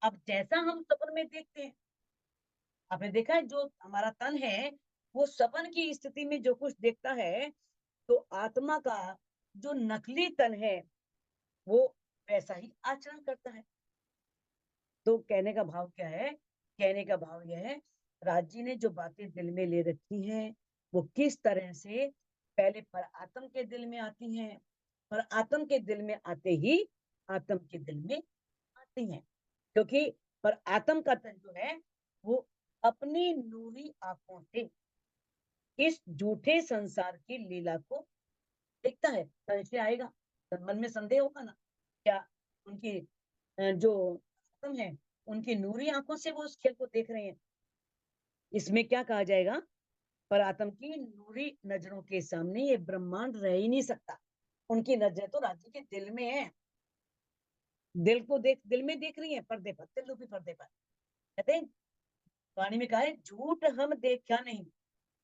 अब जैसा हम सपन में देखते हैं, आपने देखा है, जो हमारा तन है वो सपन की स्थिति में जो कुछ देखता है, तो आत्मा का जो नकली तन है वो वैसा ही आचरण करता है। तो कहने का भाव क्या है? कहने का भाव यह है, राजी ने जो बातें दिल में ले रखी हैं, वो किस तरह से पहले पर आत्म के दिल में आती हैं, पर आत्म के दिल में आते ही आत्म के दिल में आती हैं। क्योंकि पर आत्म का तन जो है, वो अपनी नूरी आंखों से इस झूठे संसार की लीला को देखता है। संशय आएगा, तो मन में संदेह होगा ना, क्या उनकी जो आत्म है, उनकी नूरी आंखों से वो उस खेल को देख रहे हैं? इसमें क्या कहा जाएगा? पर आत्म की नूरी नजरों के सामने ये ब्रह्मांड रह ही नहीं सकता। उनकी नजर तो राज्य के दिल में है, दिल को देख, दिल में देख रही है, पर्दे पर, दिल रूपी पर्दे पर। कहते हैं, वाणी में कहा है, झूठ हम देखा नहीं,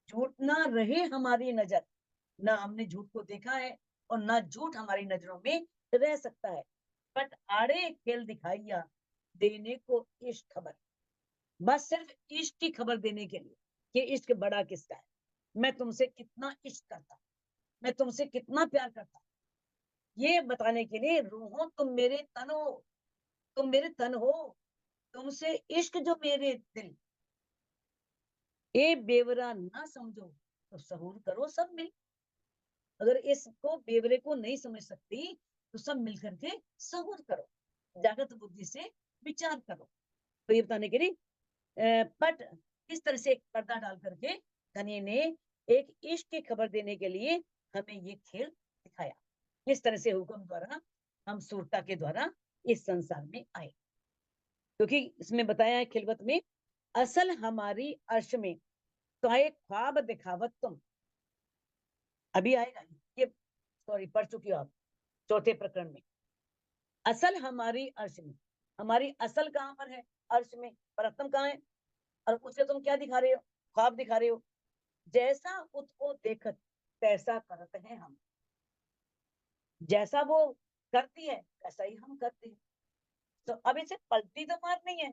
झूठ ना रहे हमारी नजर, ना हमने झूठ को देखा है, और ना झूठ हमारी नजरों में रह सकता है। बट आड़े खेल दिखाइया देने को इश्क खबर, बस सिर्फ इश्क की खबर देने के लिए कि इश्क बड़ा किसका है, मैं तुमसे कितना इश्क करता, मैं तुमसे कितना प्यार करता, ये बताने के लिए, रूहों तुम मेरे तन हो, तुम मेरे तन हो, तुमसे इश्क जो मेरे दिल, ए बेवरा ना समझो तो सहूर करो सब मिल। अगर इसको बेवरे को नहीं समझ सकती, तो सब मिलकर के सहूर करो, जागृत बुद्धि से विचार करो। तो ये बताने के लिए पट किस तरह से एक पर्दा डाल करके धनी ने एक इश्क की खबर देने के लिए हमें ये खेल दिखाया, किस तरह से हुक्म द्वारा हम सूरता के द्वारा इस संसार में आए। क्योंकि इसमें बताया है खिलवत में, असल हमारी अर्श में तो आए ख्वाब दिखावत तुम। अभी आएगा ये, सॉरी पढ़ चुकी हो आप चौथे प्रकरण में। असल हमारी अर्श में, हमारी असल कहाँ पर है? अर्श में। पर आत्म कहाँ है? और उसे तुम क्या दिखा रहे हो? ख्वाब दिखा रहे हो। जैसा उसको देखत तैसा करते हैं हम, जैसा वो करती है वैसा ही हम करते हैं। तो अब इसे पलटी तो मार नहीं है।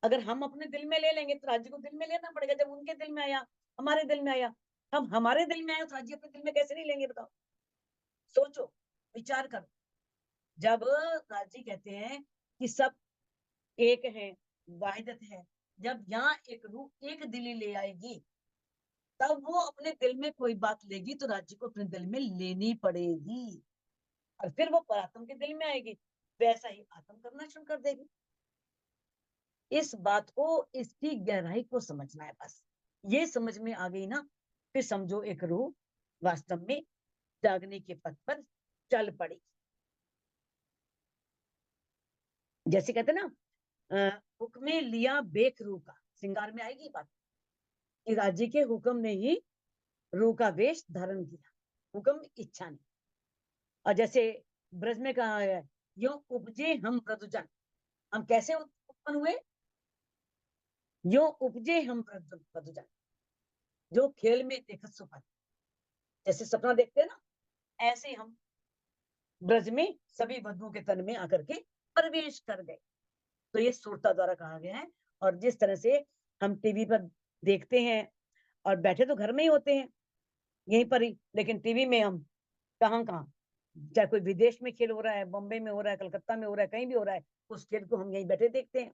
अगर हम अपने दिल में ले लेंगे तो राज्य को दिल में लेना पड़ेगा। जब उनके दिल में आया, हमारे दिल में आया, हम हमारे दिल में आए तो राज्य अपने दिल में कैसे नहीं लेंगे? बताओ, सोचो, विचार करो। जब राज्य कहते हैं कि सब एक है, वाहिदत है, जब यहाँ एक रूह एक दिली ले आएगी, तब वो अपने दिल में कोई बात लेगी तो राज्य को अपने दिल में लेनी पड़ेगी, और फिर वो परात्म के दिल में आएगी, वैसा ही आत्म करना शुरू कर देगी। इस बात को, इसकी गहराई को समझना है बस। ये समझ में आ गई ना, फिर समझो एक रूह वास्तव में जागने के पथ पर चल पड़ी। जैसे कहते ना, हुक्मे लिया बेख रूह का, श्रृंगार में आएगी बात कि राज्य के हुक्म ने ही रूह का वेश धारण किया, हुक्म इच्छा ने। और जैसे ब्रज में कहा है, यो उपजे हम प्रदुजन, हम कैसे उत्पन्न हुए? यो उपजे हम प्रदुजन, जो खेल में देखत सुपन, जैसे सपना देखते हैं ना, ऐसे हम ब्रज में सभी वधुओं के तन में आकर के प्रवेश कर गए। तो ये सुरता द्वारा कहा गया है। और जिस तरह से हम टीवी पर देखते हैं, और बैठे तो घर में ही होते हैं, यहीं पर ही, लेकिन टीवी में हम कहाँ कहाँ, चाहे कोई विदेश में खेल हो रहा है, बॉम्बे में हो रहा है, कलकत्ता में हो रहा है, कहीं भी हो रहा है, उस खेल को हम यहीं बैठे देखते हैं।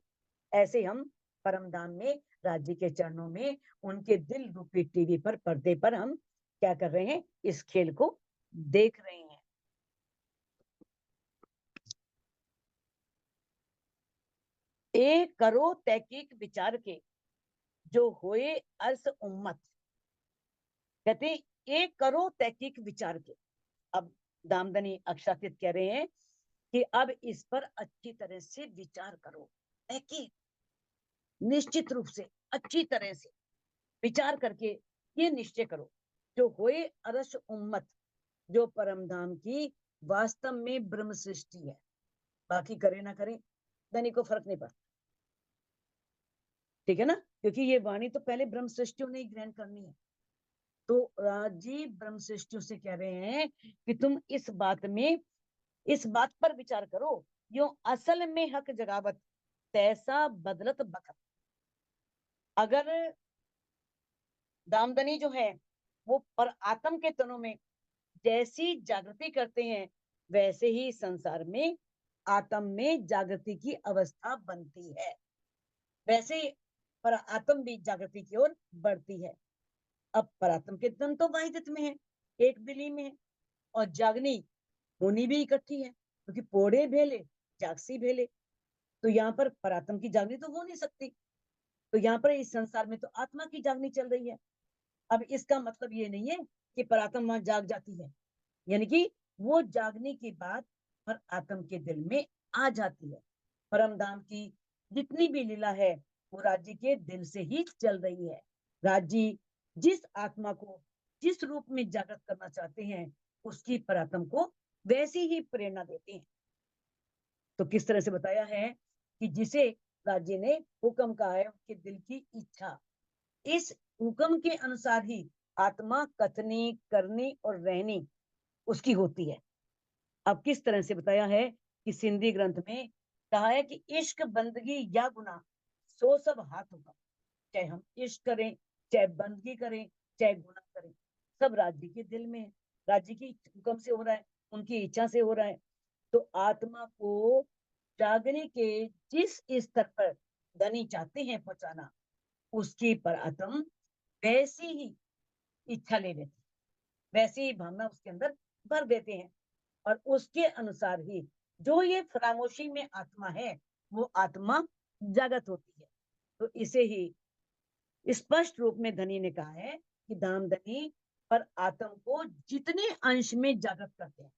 ऐसे हम परम धाम में राज्य के चरणों में उनके दिल रूपी टीवी पर, पर्दे पर हम क्या कर रहे हैं? इस खेल को देख रहे हैं। एक करो तहकीक विचार के, जो होए अर्स उम्मत। कहते एक करो तहकीक विचार के। अब दामदनी अक्षातीत कह रहे हैं कि अब इस पर अच्छी तरह से विचार करो, तहकीक, निश्चित रूप से अच्छी तरह से विचार करके ये निश्चय करो, जो होए अरस उम्मत, जो परम धाम की वास्तव में ब्रह्म सृष्टि है। बाकी करे ना करे धनी को फर्क नहीं पड़ता, ठीक है ना, क्योंकि ये वाणी तो पहले ब्रह्म सृष्टियों ने ही ग्रहण करनी है। तो राजी ब्रह्म सृष्टियों से कह रहे हैं कि तुम इस बात में, इस बात पर विचार करो, यो असल में हक जगावत तैसा बदलत बखत। अगर दामदनी जो है वो पर आत्म के तनों में जैसी जागृति करते हैं, वैसे ही संसार में आत्म में जागृति की अवस्था बनती है, वैसे पर आत्म भी जागृति की ओर बढ़ती है। अब परात्म के तन तो वाहिदत में है, एक दिली में है, और जागनी होनी भी इकट्ठी है, क्योंकि पोड़े भेले जागसी भेले। तो यहाँ पर परात्म की जागनी तो हो नहीं सकती, तो यहाँ पर इस संसार में तो आत्मा की जागनी चल रही है। अब इसका मतलब ये नहीं है कि परात्म वहां जाग जाती है, यानी कि वो जागने की बात पर आत्म के दिल में आ जाती है। परम धाम की जितनी भी लीला है वो राज्य के दिल से ही चल रही है। राज्य जिस आत्मा को जिस रूप में जागृत करना चाहते हैं, उसकी परात्म को वैसी ही प्रेरणा देते हैं। तो किस तरह से बताया है कि जिसे राज्य ने हुक्म कहा है, उसके दिल की इच्छा, इस हुक्म के अनुसार ही आत्मा कथनी करनी और रहनी उसकी होती है। अब किस तरह से बताया है कि सिंधी ग्रंथ में कहा है कि इश्क बंदगी या गुनाह सो सब हाथ होगा। चाहे हम इश्क करें, चाहे बंदगी करें, चाहे गुनाह करें, सब राज्य के दिल में है, राज्य की हुक्म से हो रहा है, उनकी इच्छा से हो रहा है। तो आत्मा को जागने के जिस स्तर पर धनी चाहते हैं पहुंचाना, उसकी पर आत्म वैसी ही इच्छा ले लेती, वैसी ही भावना उसके अंदर भर देते हैं, और उसके अनुसार ही जो ये खामोशी में आत्मा है, वो आत्मा जागृत होती है। तो इसे ही स्पष्ट रूप में धनी ने कहा है कि दाम धनी पर आत्म को जितने अंश में जागृत करते हैं,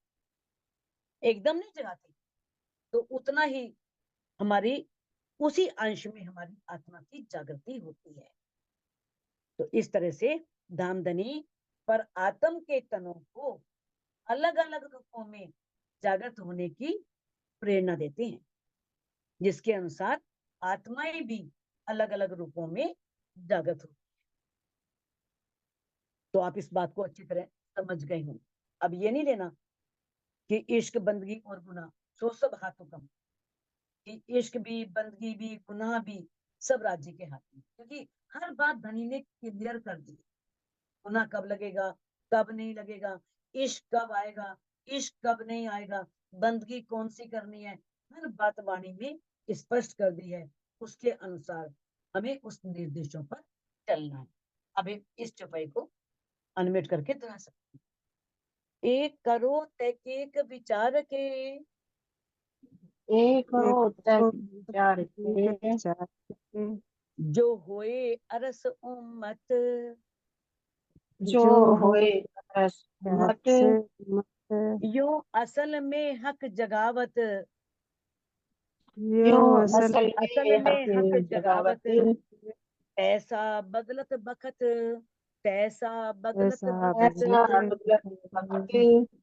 एकदम नहीं जगाते, तो उतना ही हमारी उसी अंश में हमारी आत्मा की जागृति होती है। तो इस तरह से दामदनी पर आत्म के तनों को अलग अलग रूपों में जागृत होने की प्रेरणा देते हैं, जिसके अनुसार आत्माएं भी अलग अलग रूपों में जागृत हो। तो आप इस बात को अच्छी तरह समझ गए हों। अब ये नहीं लेना कि इश्क, बंदगी और गुनाह सो सब हाथों कम, कि इश्क भी, बंदगी भी, गुनाह भी सब राज्य के हाथ में, क्योंकि हर बात धनी ने क्लियर कर दी। गुनाह कब लगेगा, कब नहीं लगेगा, इश्क कब आएगा, इश्क कब नहीं आएगा, बंदगी कौन सी करनी है, हर बात वाणी में स्पष्ट कर दी है। उसके अनुसार हमें उस निर्देशों पर चलना है। अब इस चौपाई को अनमिट करके दोहरा सकते हैं। एक करो तैकेक विचार के, एक एक हो तय को विचार के, विचार के, जो होए अरस उम्मत, जो जो होए रस हाथ मत, से मत, यो असल में हक जगावत, यो यो असल असल असल में में हक हक जगावत, जगावत, ऐसा बदलत बखत, तैसा बदलत ऐसा बखत, ऐसा बदलत बदलत बखत, वक्त,